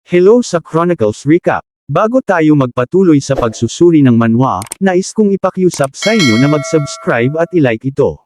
Hello sa Chronicles Recap. Bago tayo magpatuloy sa pagsusuri ng manhwa, nais kong ipakiusap sa inyo na mag-subscribe at i-like ito.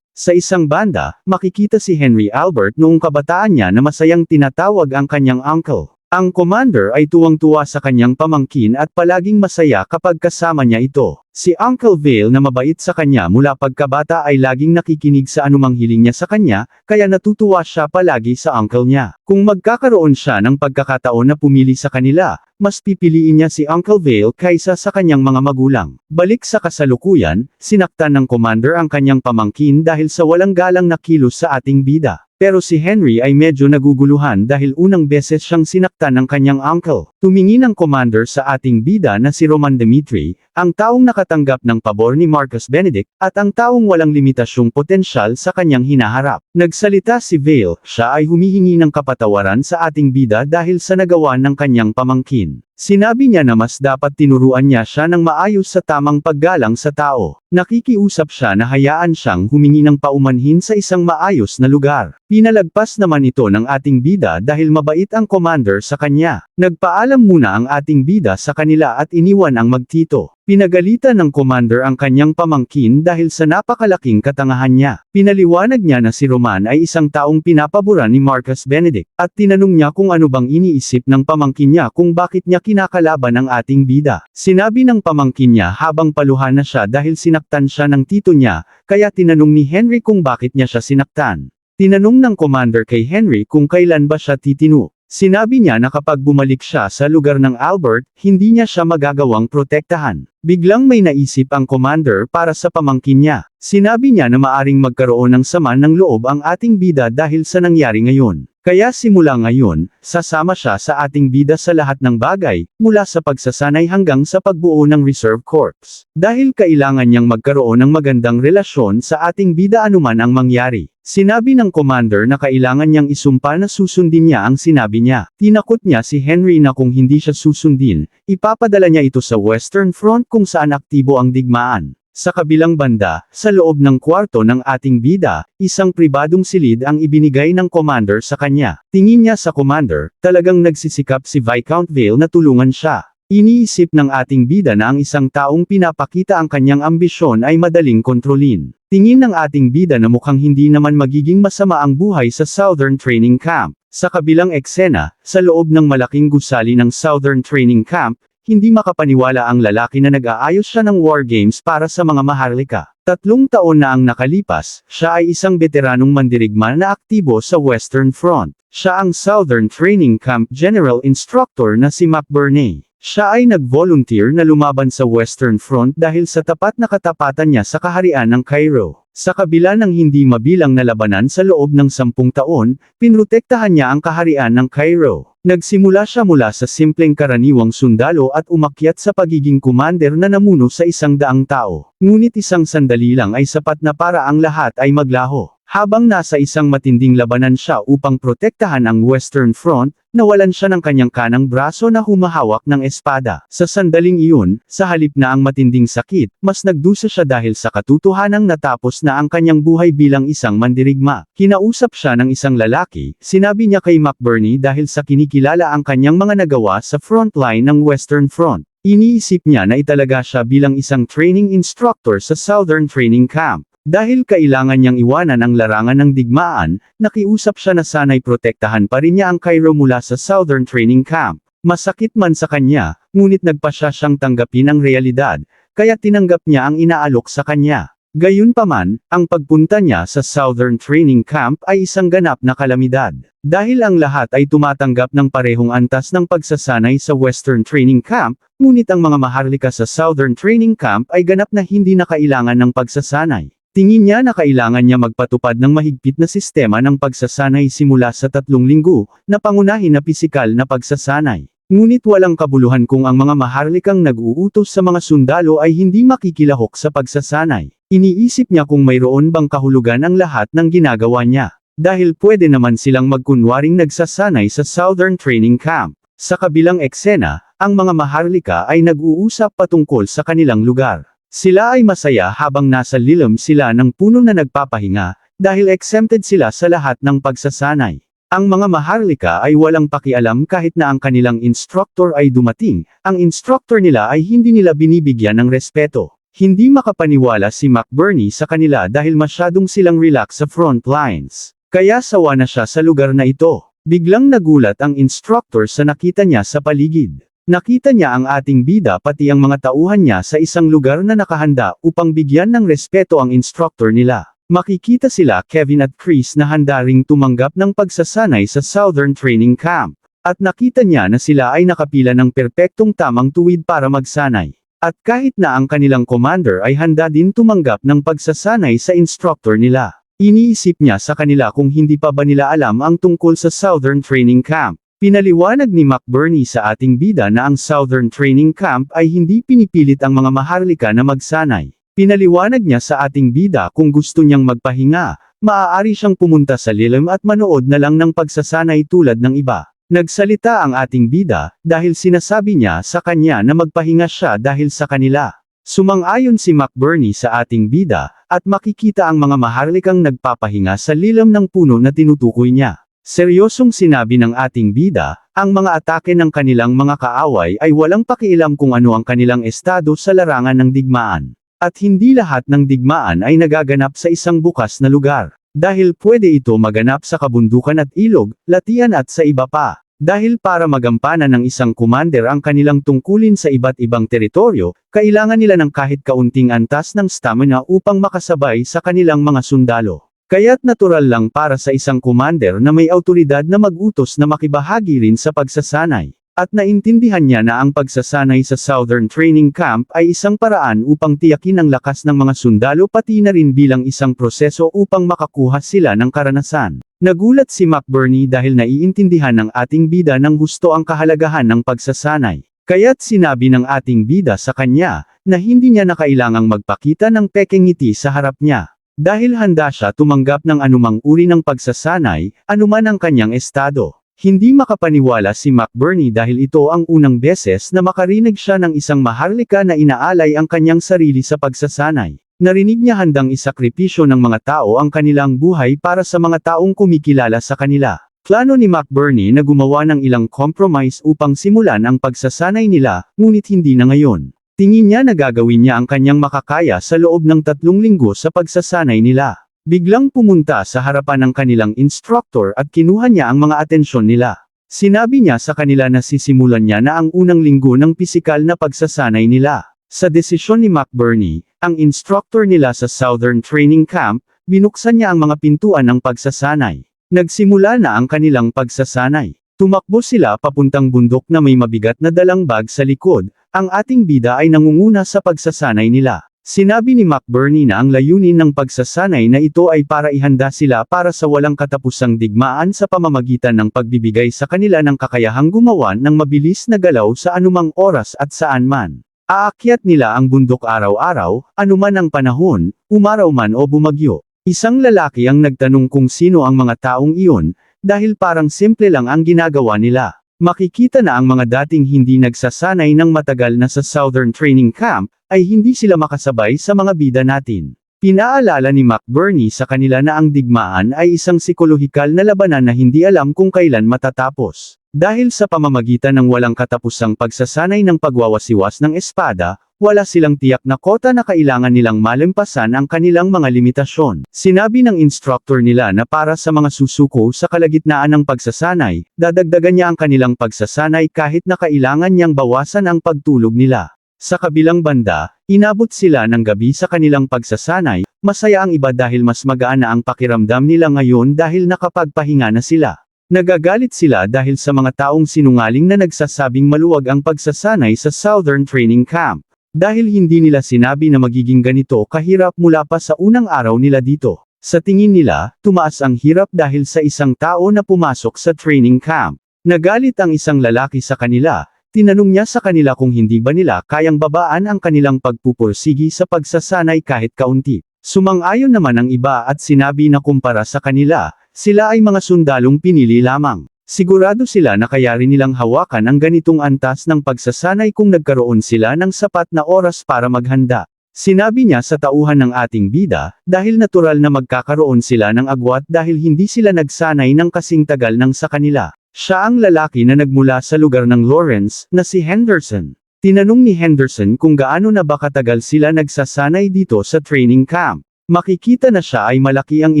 Sa isang banda, makikita si Henry Albert noong kabataan niya na masayang tinatawag ang kanyang uncle. Ang commander ay tuwang-tuwa sa kanyang pamangkin at palaging masaya kapag kasama niya ito. Si Uncle Vale na mabait sa kanya mula pagkabata ay laging nakikinig sa anumang hiling niya sa kanya, kaya natutuwa siya palagi sa uncle niya. Kung magkakaroon siya ng pagkakataon na pumili sa kanila, mas pipiliin niya si Uncle Vale kaysa sa kanyang mga magulang. Balik sa kasalukuyan, sinaktan ng commander ang kanyang pamangkin dahil sa walang galang na kilos sa ating bida. Pero si Henry ay medyo naguguluhan dahil unang beses siyang sinaktan ng kanyang uncle. Tumingin ang commander sa ating bida na si Roman Dimitri, ang taong nakatanggap ng pabor ni Marcus Benedict, at ang taong walang limitasyong potensyal sa kanyang hinaharap. Nagsalita si Vale, siya ay humihingi ng kapatawaran sa ating bida dahil sa nagawa ng kanyang pamangkin. Sinabi niya na mas dapat tinuruan niya siya ng maayos sa tamang paggalang sa tao. Nakikiusap siya na hayaan siyang humingi ng paumanhin sa isang maayos na lugar. Pinalagpas naman ito ng ating bida dahil mabait ang commander sa kanya. Nagpaalam muna ang ating bida sa kanila at iniwan ang magtito. Pinagalitan ng commander ang kanyang pamangkin dahil sa napakalaking katangahan niya. Pinaliwanag niya na si Roman ay isang taong pinapaboran ni Marcus Benedict, at tinanong niya kung ano bang iniisip ng pamangkin niya kung bakit niya kinakalaban ang ating bida. Sinabi ng pamangkin niya habang paluhan na siya dahil sinaktan siya ng tito niya, kaya tinanong ni Henry kung bakit niya siya sinaktan. Tinanong ng commander kay Henry kung kailan ba siya titino. Sinabi niya na kapag bumalik siya sa lugar ng Albert, hindi niya siya magagawang protektahan. Biglang may naisip ang commander para sa pamangkin niya. Sinabi niya na maaring magkaroon ng sama ng loob ang ating bida dahil sa nangyari ngayon. Kaya simula ngayon, sasama siya sa ating bida sa lahat ng bagay, mula sa pagsasanay hanggang sa pagbuo ng Reserve Corps. Dahil kailangan niyang magkaroon ng magandang relasyon sa ating bida anuman ang mangyari. Sinabi ng commander na kailangan niyang isumpa na susundin niya ang sinabi niya. Tinakot niya si Henry na kung hindi siya susundin, ipapadala niya ito sa Western Front kung saan aktibo ang digmaan. Sa kabilang banda, sa loob ng kwarto ng ating bida, isang pribadong silid ang ibinigay ng commander sa kanya. Tingin niya sa commander, talagang nagsisikap si Viscount Vale na tulungan siya. Iniisip ng ating bida na ang isang taong pinapakita ang kanyang ambisyon ay madaling kontrolin. Tingin ng ating bida na mukhang hindi naman magiging masama ang buhay sa Southern Training Camp. Sa kabilang eksena, sa loob ng malaking gusali ng Southern Training Camp, hindi makapaniwala ang lalaki na nag-aayos siya ng war games para sa mga maharlika. 3 taon na ang nakalipas, siya ay isang veteranong mandirigma na aktibo sa Western Front. Siya ang Southern Training Camp General Instructor na si McBurney. Siya ay nag-volunteer na lumaban sa Western Front dahil sa tapat na katapatan niya sa kaharian ng Cairo. Sa kabila ng hindi mabilang na labanan sa loob ng 10 taon, pinrotektahan niya ang kaharian ng Cairo. Nagsimula siya mula sa simpleng karaniwang sundalo at umakyat sa pagiging commander na namuno sa 100 tao. Ngunit isang sandali lang ay sapat na para ang lahat ay maglaho. Habang nasa isang matinding labanan siya upang protektahan ang Western Front, nawalan siya ng kanyang kanang braso na humahawak ng espada. Sa sandaling iyon, sa halip na ang matinding sakit, mas nagdusa siya dahil sa katotohanang natapos na ang kanyang buhay bilang isang mandirigma. Kinausap siya ng isang lalaki, sinabi niya kay McBurney dahil sa kinikilala ang kanyang mga nagawa sa frontline ng Western Front. Iniisip niya na italaga siya bilang isang training instructor sa Southern Training Camp. Dahil kailangan niyang iwanan ang larangan ng digmaan, nakiusap siya na sana'y protektahan pa rin niya ang Cairo mula sa Southern Training Camp. Masakit man sa kanya, ngunit nagpasya siyang tanggapin ang realidad, kaya tinanggap niya ang inaalok sa kanya. Gayunpaman, ang pagpunta niya sa Southern Training Camp ay isang ganap na kalamidad. Dahil ang lahat ay tumatanggap ng parehong antas ng pagsasanay sa Western Training Camp, ngunit ang mga maharlika sa Southern Training Camp ay ganap na hindi na kailangan ng pagsasanay. Tingin niya na kailangan niya magpatupad ng mahigpit na sistema ng pagsasanay simula sa 3 linggo, na pangunahin na pisikal na pagsasanay. Ngunit walang kabuluhan kung ang mga maharlikang nag-uutos sa mga sundalo ay hindi makikilahok sa pagsasanay. Iniisip niya kung mayroon bang kahulugan ang lahat ng ginagawa niya. Dahil pwede naman silang magkunwaring nagsasanay sa Southern Training Camp. Sa kabilang eksena, ang mga maharlika ay nag-uusap patungkol sa kanilang lugar. Sila ay masaya habang nasa lilim sila ng puno na nagpapahinga, dahil exempted sila sa lahat ng pagsasanay. Ang mga maharlika ay walang pakialam kahit na ang kanilang instructor ay dumating, ang instructor nila ay hindi nila binibigyan ng respeto. Hindi makapaniwala si McBurney sa kanila dahil masyadong silang relax sa front lines. Kaya sawa na siya sa lugar na ito. Biglang nagulat ang instructor sa nakita niya sa paligid. Nakita niya ang ating bida pati ang mga tauhan niya sa isang lugar na nakahanda upang bigyan ng respeto ang instructor nila. Makikita sila Kevin at Chris na handa ring tumanggap ng pagsasanay sa Southern Training Camp. At nakita niya na sila ay nakapila ng perpektong tamang tuwid para magsanay. At kahit na ang kanilang commander ay handa din tumanggap ng pagsasanay sa instructor nila. Iniisip niya sa kanila kung hindi pa ba nila alam ang tungkol sa Southern Training Camp. Pinaliwanag ni McBurney sa ating bida na ang Southern Training Camp ay hindi pinipilit ang mga maharlika na magsanay. Pinaliwanag niya sa ating bida kung gusto niyang magpahinga, maaari siyang pumunta sa lilim at manood na lang ng pagsasanay tulad ng iba. Nagsalita ang ating bida, dahil sinasabi niya sa kanya na magpahinga siya dahil sa kanila. Sumang-ayon si McBurney sa ating bida, at makikita ang mga maharlikang nagpapahinga sa lilim ng puno na tinutukoy niya. Seryosong sinabi ng ating bida, ang mga atake ng kanilang mga kaaway ay walang pakialam kung ano ang kanilang estado sa larangan ng digmaan. At hindi lahat ng digmaan ay nagaganap sa isang bukas na lugar. Dahil pwede ito maganap sa kabundukan at ilog, latian at sa iba pa. Dahil para magampanan ng isang commander ang kanilang tungkulin sa iba't ibang teritoryo, kailangan nila ng kahit kaunting antas ng stamina upang makasabay sa kanilang mga sundalo. Kaya't natural lang para sa isang commander na may awtoridad na mag-utos na makibahagi rin sa pagsasanay. At naintindihan niya na ang pagsasanay sa Southern Training Camp ay isang paraan upang tiyakin ang lakas ng mga sundalo pati na rin bilang isang proseso upang makakuha sila ng karanasan. Nagulat si McBurney dahil naiintindihan ng ating bida ng husto ang kahalagahan ng pagsasanay. Kaya't sinabi ng ating bida sa kanya, na hindi niya na kailangang magpakita ng pekeng ngiti sa harap niya. Dahil handa siya tumanggap ng anumang uri ng pagsasanay, anuman ang kanyang estado. Hindi makapaniwala si McBurney dahil ito ang unang beses na makarinig siya ng isang maharlika na inaalay ang kanyang sarili sa pagsasanay. Narinig niya handang isakripisyo ng mga tao ang kanilang buhay para sa mga taong kumikilala sa kanila. Plano ni McBurney na gumawa ng ilang compromise upang simulan ang pagsasanay nila, ngunit hindi na ngayon. Tingin niya na gagawin niya ang kanyang makakaya sa loob ng 3 linggo sa pagsasanay nila. Biglang pumunta sa harapan ng kanilang instructor at kinuha niya ang mga atensyon nila. Sinabi niya sa kanila na sisimulan niya na ang unang linggo ng pisikal na pagsasanay nila. Sa desisyon ni McBurney, ang instructor nila sa Southern Training Camp, binuksan niya ang mga pintuan ng pagsasanay. Nagsimula na ang kanilang pagsasanay. Tumakbo sila papuntang bundok na may mabigat na dalang bag sa likod. Ang ating bida ay nangunguna sa pagsasanay nila. Sinabi ni McBurney na ang layunin ng pagsasanay na ito ay para ihanda sila para sa walang katapusang digmaan sa pamamagitan ng pagbibigay sa kanila ng kakayahang gumawa ng mabilis na galaw sa anumang oras at saan man. Aakyat nila ang bundok araw-araw, anuman ang panahon, umaraw man o bumagyo. Isang lalaki ang nagtanong kung sino ang mga taong iyon, dahil parang simple lang ang ginagawa nila. Makikita na ang mga dating hindi nagsasanay ng matagal na sa Southern Training Camp, ay hindi sila makasabay sa mga bida natin. Pinaalala ni McBurney sa kanila na ang digmaan ay isang psikolohikal na labanan na hindi alam kung kailan matatapos. Dahil sa pamamagitan ng walang katapusang pagsasanay ng pagwawasiwas ng espada, wala silang tiyak na kota na kailangan nilang malimpasan ang kanilang mga limitasyon. Sinabi ng instructor nila na para sa mga susuko sa kalagitnaan ng pagsasanay, dadagdagan niya ang kanilang pagsasanay kahit na kailangan niyang bawasan ang pagtulog nila. Sa kabilang banda, inabot sila ng gabi sa kanilang pagsasanay, masaya ang iba dahil mas magaan na ang pakiramdam nila ngayon dahil nakapagpahinga na sila. Nagagalit sila dahil sa mga taong sinungaling na nagsasabing maluwag ang pagsasanay sa Southern Training Camp. Dahil hindi nila sinabi na magiging ganito kahirap mula pa sa unang araw nila dito. Sa tingin nila, tumaas ang hirap dahil sa isang tao na pumasok sa training camp. Nagalit ang isang lalaki sa kanila, tinanong niya sa kanila kung hindi ba nila kayang babaan ang kanilang pagpupursigi sa pagsasanay kahit kaunti. Sumang-ayon naman ang iba at sinabi na kumpara sa kanila, sila ay mga sundalong pinili lamang. Sigurado sila na kaya rin nilang hawakan ang ganitong antas ng pagsasanay kung nagkaroon sila ng sapat na oras para maghanda. Sinabi niya sa tauhan ng ating bida, dahil natural na magkakaroon sila ng agwat dahil hindi sila nagsanay ng kasing tagal ng sa kanila. Siya ang lalaki na nagmula sa lugar ng Lawrence, na si Henderson. Tinanong ni Henderson kung gaano na ba katagal sila nagsasanay dito sa training camp. Makikita na siya ay malaki ang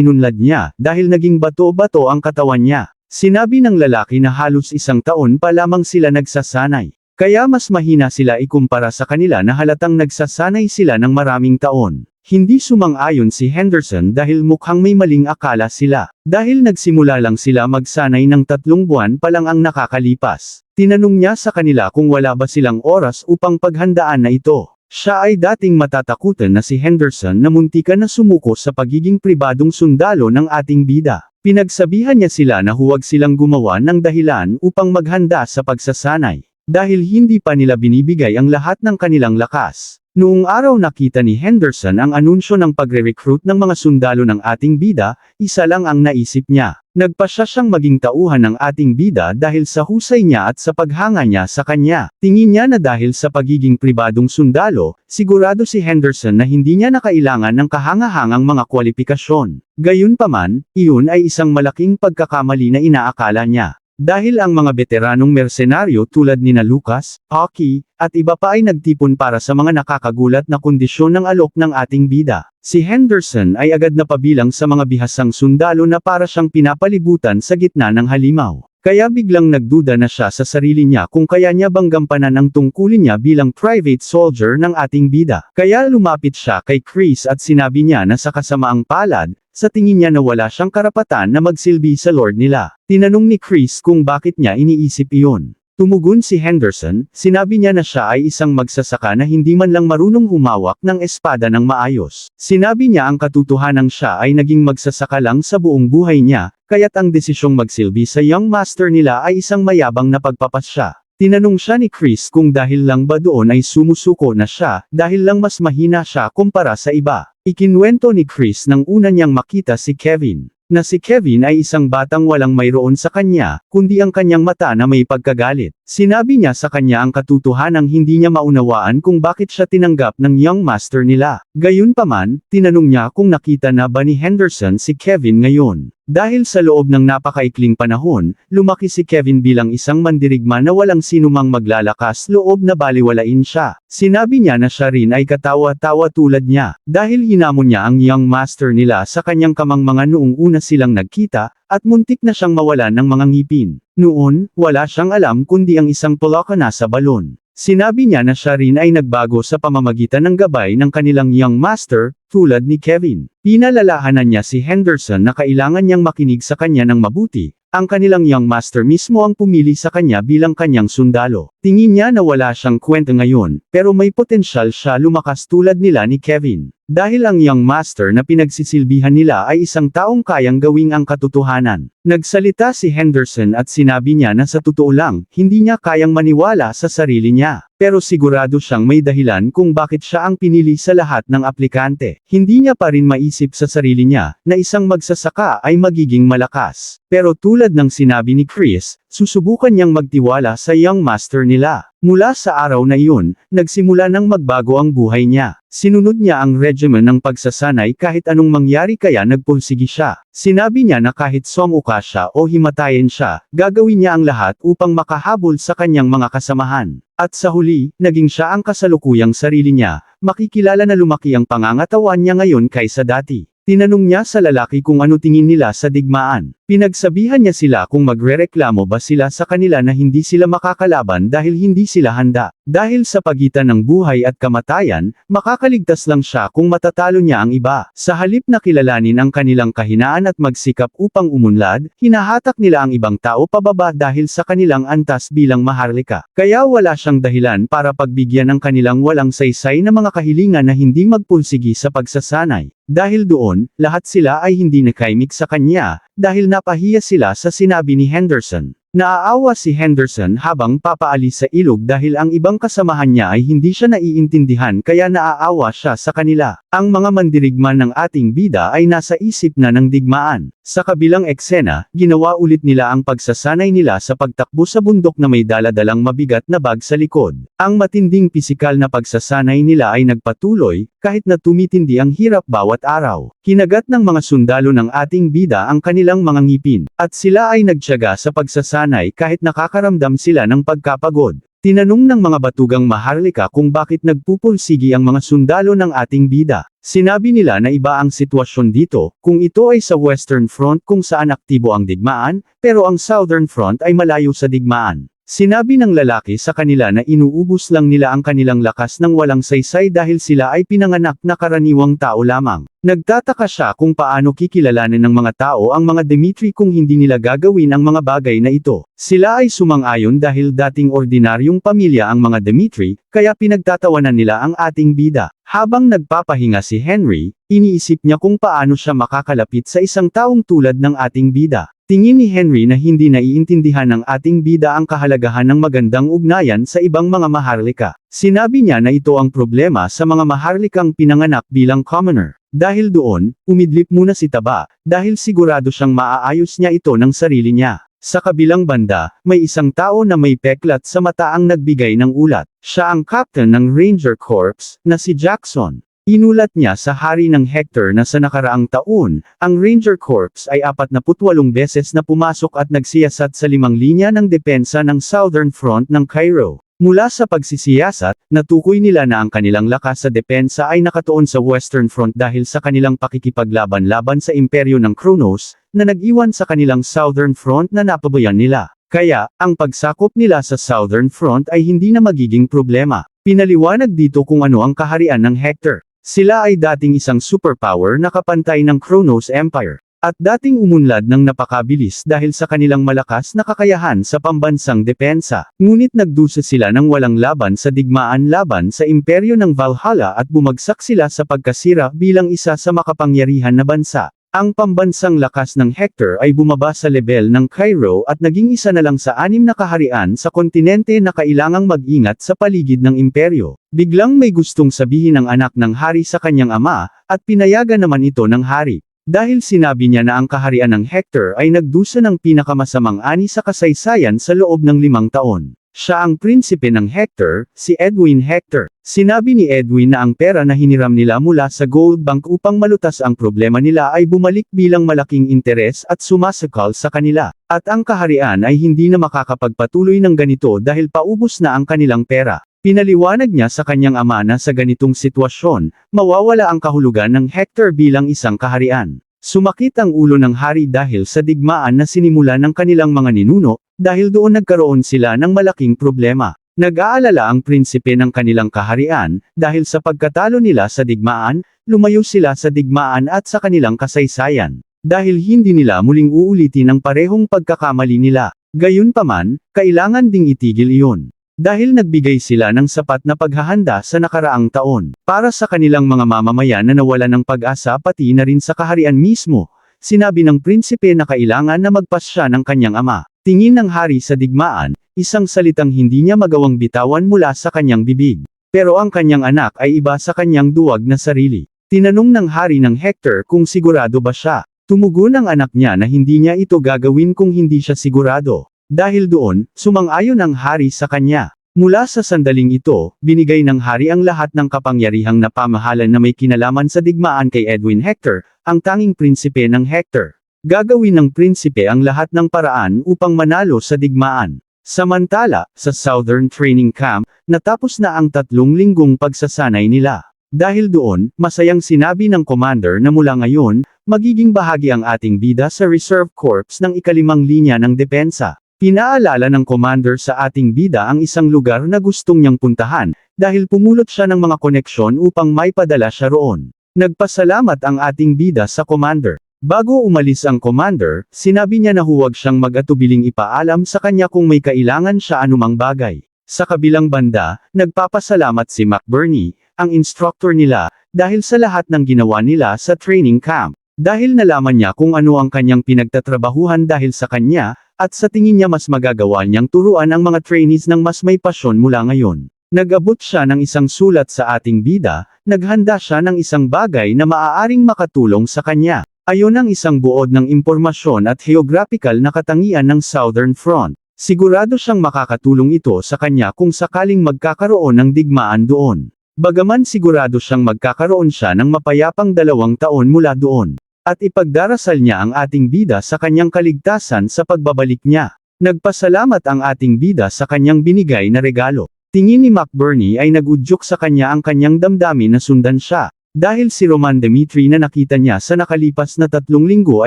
inunlad niya, dahil naging bato-bato ang katawan niya. Sinabi ng lalaki na halos 1 taon pa lamang sila nagsasanay. Kaya mas mahina sila ikumpara sa kanila na halatang nagsasanay sila ng maraming taon. Hindi sumang-ayon si Henderson dahil mukhang may maling akala sila. Dahil nagsimula lang sila magsanay ng 3 buwan pa lang ang nakakalipas. Tinanong niya sa kanila kung wala ba silang oras upang paghandaan na ito. Siya ay dating matatakutan na si Henderson na muntikan na sumuko sa pagiging pribadong sundalo ng ating bida. Pinagsabihan niya sila na huwag silang gumawa ng dahilan upang maghanda sa pagsasanay. Dahil hindi pa nila binibigay ang lahat ng kanilang lakas. Noong araw nakita ni Henderson ang anunsyo ng pagre-recruit ng mga sundalo ng ating bida, isa lang ang naisip niya. Nagpasya siyang maging tauhan ng ating bida dahil sa husay niya at sa paghanga niya sa kanya. Tingin niya na dahil sa pagiging pribadong sundalo, sigurado si Henderson na hindi niya na kailangan ng kahangahangang mga kwalifikasyon. Gayunpaman, iyon ay isang malaking pagkakamali na inaakala niya. Dahil ang mga veteranong mersenaryo tulad nina Lucas, Hockey, at iba pa ay nagtipon para sa mga nakakagulat na kondisyon ng alok ng ating bida. Si Henderson ay agad na pabilang sa mga bihasang sundalo na para siyang pinapalibutan sa gitna ng halimaw. Kaya biglang nagduda na siya sa sarili niya kung kaya niya bang gampanan ang tungkulin niya bilang private soldier ng ating bida. Kaya lumapit siya kay Chris at sinabi niya na sa kasamaang palad, sa tingin niya na wala siyang karapatan na magsilbi sa Lord nila. Tinanong ni Chris kung bakit niya iniisip iyon. Tumugon si Henderson, sinabi niya na siya ay isang magsasaka na hindi man lang marunong humawak ng espada ng maayos. Sinabi niya ang katotohanan siya ay naging magsasaka lang sa buong buhay niya, kaya't ang desisyong magsilbi sa young master nila ay isang mayabang na pagpapasya. Tinanong siya ni Chris kung dahil lang ba doon ay sumusuko na siya, dahil lang mas mahina siya kumpara sa iba. Ikinwento ni Chris nang una niyang makita si Kevin. Na si Kevin ay isang batang walang mayroon sa kanya, kundi ang kanyang mata na may pagkagalit. Sinabi niya sa kanya ang katotohanang hindi niya maunawaan kung bakit siya tinanggap ng young master nila. Gayunpaman, tinanong niya kung nakita na ba ni Henderson si Kevin ngayon. Dahil sa loob ng napakaikling panahon, lumaki si Kevin bilang isang mandirigma na walang sinumang maglalakas loob na baliwalain siya. Sinabi niya na siya rin ay katawa-tawa tulad niya, dahil hinamon niya ang young master nila sa kanyang kamangmangan noong una silang nagkita, at muntik na siyang mawalan ng mga ngipin. Noon, wala siyang alam kundi ang isang pulaka na sa balon. Sinabi niya na siya rin ay nagbago sa pamamagitan ng gabay ng kanilang young master, tulad ni Kevin. Pinalalahanan niya si Henderson na kailangan niyang makinig sa kanya ng mabuti. Ang kanilang young master mismo ang pumili sa kanya bilang kanyang sundalo. Tingin niya na wala siyang kwenta ngayon, pero may potensyal siya lumakas tulad nila ni Kevin. Dahil ang young master na pinagsisilbihan nila ay isang taong kayang gawing ang katotohanan. Nagsalita si Henderson at sinabi niya na sa totoo lang, hindi niya kayang maniwala sa sarili niya. Pero sigurado siyang may dahilan kung bakit siya ang pinili sa lahat ng aplikante. Hindi niya pa rin maisip sa sarili niya, na isang magsasaka ay magiging malakas. Pero tulad ng sinabi ni Chris, susubukan niyang magtiwala sa young master nila. Mula sa araw na iyon, nagsimula nang magbago ang buhay niya. Sinunod niya ang regimen ng pagsasanay kahit anong mangyari kaya nagpursigi siya. Sinabi niya na kahit sumuka siya o himatayin siya, gagawin niya ang lahat upang makahabol sa kanyang mga kasamahan. At sa huli, naging siya ang kasalukuyang sarili niya, makikilala na lumaki ang pangangatawan niya ngayon kaysa dati. Tinanong niya sa lalaki kung ano tingin nila sa digmaan. Pinagsabihan niya sila kung magrereklamo ba sila sa kanila na hindi sila makakalaban dahil hindi sila handa. Dahil sa pagitan ng buhay at kamatayan, makakaligtas lang siya kung matatalo niya ang iba. Sa halip na kilalanin ang kanilang kahinaan at magsikap upang umunlad, hinahatak nila ang ibang tao pababa dahil sa kanilang antas bilang maharlika. Kaya wala siyang dahilan para pagbigyan ng kanilang walang saysay na mga kahilingan na hindi magpursigi sa pagsasanay. Dahil doon, lahat sila ay hindi nakaimik sa kanya, dahil napahiya sila sa sinabi ni Henderson. Naaawa si Henderson habang papaalis sa ilog dahil ang ibang kasamahan niya ay hindi siya naiintindihan kaya naaawa siya sa kanila. Ang mga mandirigma ng ating bida ay nasa isip na ng digmaan. Sa kabilang eksena, ginawa ulit nila ang pagsasanay nila sa pagtakbo sa bundok na may dala-dalang mabigat na bag sa likod. Ang matinding pisikal na pagsasanay nila ay nagpatuloy, kahit na tumitindi ang hirap bawat araw. Kinagat ng mga sundalo ng ating bida ang kanilang mga ngipin, at sila ay nagtiyaga sa pagsasanay kahit nakakaramdam sila ng pagkapagod. Tinanong ng mga batugang Maharlika kung bakit nagpupulsigi ang mga sundalo ng ating bida. Sinabi nila na iba ang sitwasyon dito, kung ito ay sa Western Front kung saan aktibo ang digmaan, pero ang Southern Front ay malayo sa digmaan. Sinabi ng lalaki sa kanila na inuubos lang nila ang kanilang lakas ng walang saysay dahil sila ay pinanganak na karaniwang tao lamang. Nagtataka siya kung paano kikilalanin ng mga tao ang mga Dimitri kung hindi nila gagawin ang mga bagay na ito. Sila ay sumang-ayon dahil dating ordinaryong pamilya ang mga Dimitri, kaya pinagtatawanan nila ang ating bida. Habang nagpapahinga si Henry, iniisip niya kung paano siya makakalapit sa isang taong tulad ng ating bida. Tingin ni Henry na hindi naiintindihan ng ating bida ang kahalagahan ng magandang ugnayan sa ibang mga Maharlika. Sinabi niya na ito ang problema sa mga Maharlikang pinanganak bilang commoner. Dahil doon, umidlip muna si Taba, dahil sigurado siyang maaayos niya ito ng sarili niya. Sa kabilang banda, may isang tao na may peklat sa mata ang nagbigay ng ulat. Siya ang captain ng Ranger Corps, na si Jackson. Inulat niya sa hari ng Hector na sa nakaraang taon, ang Ranger Corps ay 48 beses na pumasok at nagsiyasat sa 5 linya ng depensa ng Southern Front ng Cairo. Mula sa pagsisiyasat, natukoy nila na ang kanilang lakas sa depensa ay nakatuon sa Western Front dahil sa kanilang pakikipaglaban-laban sa imperyo ng Kronos, na nag-iwan sa kanilang Southern Front na napabayan nila. Kaya, ang pagsakop nila sa Southern Front ay hindi na magiging problema. Pinaliwanag dito kung ano ang kaharian ng Hector. Sila ay dating isang superpower na kapantay ng Kronos Empire, at dating umunlad ng napakabilis dahil sa kanilang malakas na kakayahan sa pambansang depensa. Ngunit nagdusa sila ng walang laban sa digmaan laban sa imperyo ng Valhalla at bumagsak sila sa pagkasira bilang isa sa makapangyarihan na bansa. Ang pambansang lakas ng Hector ay bumaba sa level ng Cairo at naging isa na lang sa 6 na kaharian sa kontinente na kailangang mag-ingat sa paligid ng imperyo. Biglang may gustong sabihin ng anak ng hari sa kanyang ama, at pinayagan naman ito ng hari. Dahil sinabi niya na ang kaharian ng Hector ay nagdusa ng pinakamasamang ani sa kasaysayan sa loob ng 5 taon. Siya ang prinsipe ng Hector, si Edwin Hector. Sinabi ni Edwin na ang pera na hiniram nila mula sa Gold Bank upang malutas ang problema nila ay bumalik bilang malaking interes at sumasakal sa kanila. At ang kaharian ay hindi na makakapagpatuloy ng ganito dahil paubos na ang kanilang pera. Pinaliwanag niya sa kanyang ama na sa ganitong sitwasyon, mawawala ang kahulugan ng Hector bilang isang kaharian. Sumakit ang ulo ng hari dahil sa digmaan na sinimula ng kanilang mga ninuno, dahil doon nagkaroon sila ng malaking problema. Nag-aalala ang prinsipe ng kanilang kaharian, dahil sa pagkatalo nila sa digmaan, lumayo sila sa digmaan at sa kanilang kasaysayan. Dahil hindi nila muling uulitin ang parehong pagkakamali nila. Gayunpaman, kailangan ding itigil iyon. Dahil nagbigay sila ng sapat na paghahanda sa nakaraang taon, para sa kanilang mga mamamayan na nawala ng pag-asa pati na rin sa kaharian mismo, sinabi ng prinsipe na kailangan na magpasya ng kanyang ama. Tingin ng hari sa digmaan, isang salitang hindi niya magawang bitawan mula sa kanyang bibig. Pero ang kanyang anak ay iba sa kanyang duwag na sarili. Tinanong ng hari ng Hector kung sigurado ba siya. Tumugon ang anak niya na hindi niya ito gagawin kung hindi siya sigurado. Dahil doon, sumang-ayon ang hari sa kanya. Mula sa sandaling ito, binigay ng hari ang lahat ng kapangyarihang na pamahalan na may kinalaman sa digmaan kay Edwin Hector, ang tanging prinsipe ng Hector. Gagawin ng prinsipe ang lahat ng paraan upang manalo sa digmaan. Samantala, sa Southern Training Camp, natapos na ang 3 linggong pagsasanay nila. Dahil doon, masayang sinabi ng commander na mula ngayon, magiging bahagi ang ating bida sa Reserve Corps ng ika-5 linya ng depensa. Pinaalala ng commander sa ating bida ang isang lugar na gustong niyang puntahan, dahil pumulot siya ng mga koneksyon upang maipadala siya roon. Nagpasalamat ang ating bida sa commander. Bago umalis ang commander, sinabi niya na huwag siyang mag-atubiling ipaalam sa kanya kung may kailangan siya anumang bagay. Sa kabilang banda, nagpapasalamat si McBurney, ang instructor nila, dahil sa lahat ng ginawa nila sa training camp. Dahil nalaman niya kung ano ang kanyang pinagtatrabahuhan dahil sa kanya, at sa tingin niya mas magagawa niyang turuan ang mga trainees ng mas may pasyon mula ngayon. Nag-abot siya ng isang sulat sa ating bida, naghanda siya ng isang bagay na maaaring makatulong sa kanya. Ayon ang isang buod ng impormasyon at geographical na katangian ng Southern Front. Sigurado siyang makakatulong ito sa kanya kung sakaling magkakaroon ng digmaan doon. Bagaman sigurado siyang magkakaroon siya ng mapayapang 2 taon mula doon. At ipagdarasal niya ang ating bida sa kanyang kaligtasan sa pagbabalik niya. Nagpasalamat ang ating bida sa kanyang binigay na regalo. Tingin ni McBurney ay nagudyok sa kanya ang kanyang damdamin na sundan siya. Dahil si Roman Dimitri na nakita niya sa nakalipas na 3 linggo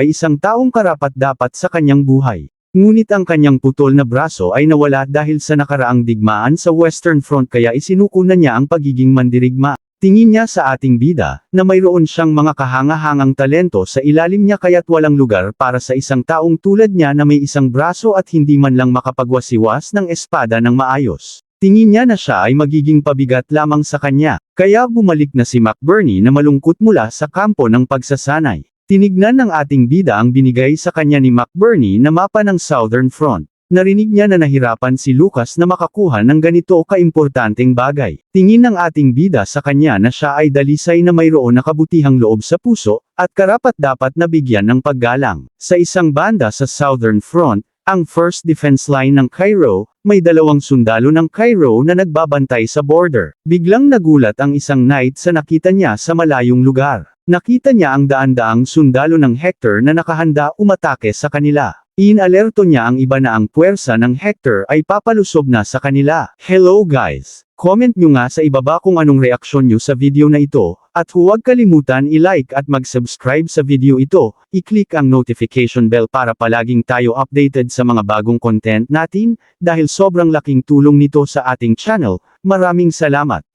ay isang taong karapat-dapat sa kanyang buhay. Ngunit ang kanyang putol na braso ay nawala dahil sa nakaraang digmaan sa Western Front kaya isinuko na niya ang pagiging mandirigma. Tingin niya sa ating bida, na mayroon siyang mga kahanga-hangang talento sa ilalim niya kaya't walang lugar para sa isang taong tulad niya na may isang braso at hindi man lang makapagwasiwas ng espada ng maayos. Tingin niya na siya ay magiging pabigat lamang sa kanya, kaya bumalik na si McBurney na malungkot mula sa kampo ng pagsasanay. Tinignan ng ating bida ang binigay sa kanya ni McBurney na mapa ng Southern Front. Narinig niya na nahirapan si Lucas na makakuha ng ganito kaimportanteng bagay. Tingin ng ating bida sa kanya na siya ay dalisay na mayroon na kabutihang loob sa puso, at karapat-dapat na bigyan ng paggalang. Sa isang banda sa Southern Front, ang First Defense Line ng Cairo, may 2 sundalo ng Cairo na nagbabantay sa border. Biglang nagulat ang isang knight sa nakita niya sa malayong lugar. Nakita niya ang daan-daang sundalo ng Hector na nakahanda umatake sa kanila. Inalerto niya ang iba na ang puwersa ng Hector ay papalusob na sa kanila. Hello guys! Comment nyo nga sa ibaba kung anong reaksyon nyo sa video na ito, at huwag kalimutan i-like at mag-subscribe sa video ito, i-click ang notification bell para palaging tayo updated sa mga bagong content natin, dahil sobrang laking tulong nito sa ating channel. Maraming salamat!